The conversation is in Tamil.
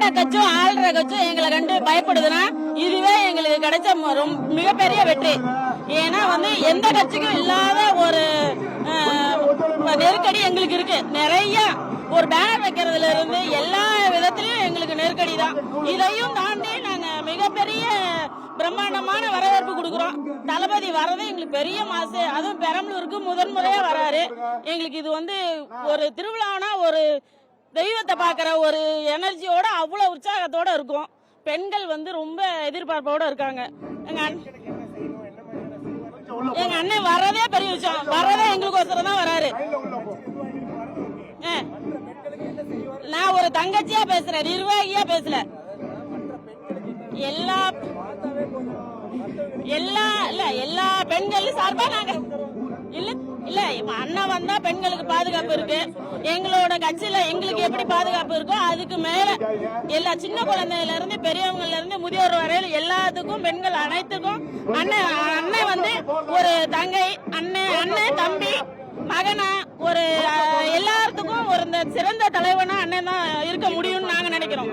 ஆண்ட கட்சும் ஆள்ற கட்சும் எங்களை கண்டு பயப்படுதுன்னா இதுவே எங்களுக்கு கிடைச்ச மிகப்பெரிய வெற்றி. ஏன்னா எந்த கட்சிக்கும் இல்லாத ஒரு நெருக்கடி எங்களுக்கு இருக்கு. நிறைய ஒரு பேனர் வைக்கிறதுல இருந்து எல்லா விதத்திலயும் எங்களுக்கு நெருக்கடி தான். இதையும் தாண்டி நாங்க மிகப்பெரிய பிரம்மாண்டமான வரவேற்பு கொடுக்கிறோம். தளபதி வரது எங்களுக்கு பெரிய மாசு. அதுவும் பெரம்பலூருக்கு முதன்முறையா வராரு. எங்களுக்கு இது ஒரு திருவிழானா ஒரு தெய்வத்தை பாக்குற ஒரு எனர்ஜியோட அவ்வளவு உற்சாகத்தோட இருக்கும். பெண்கள் ரொம்ப எதிர்பார்ப்போட இருக்காங்க. எங்க அண்ணன் வர்றதே பெரிய விஷயம். வர்றதே எங்களுக்கோசரம் தான் வராரு. நான் ஒரு தங்கச்சியா பேசுறேன், நிர்வாகியா பேசல. எல்லா பெண்கள் சார்பா நாங்க இல்ல அண்ணன் வந்தா பெண்களுக்கு பாதுகாப்பு இருக்கு. எங்களோட கட்சியில எங்களுக்கு எப்படி பாதுகாப்பு இருக்கோ அதுக்கு மேல எல்லா சின்ன குழந்தையில இருந்து பெரியவங்கல இருந்து முதியோர் வரையில எல்லாத்துக்கும் பெண்கள் அனைத்துக்கும் அண்ணன் ஒரு தங்கை அண்ணன் தம்பி மகனா ஒரு எல்லாத்துக்கும் ஒரு சிறந்த தலைவனா அண்ணன் தான் இருக்க முடியும்னு நாங்க நினைக்கிறோம்.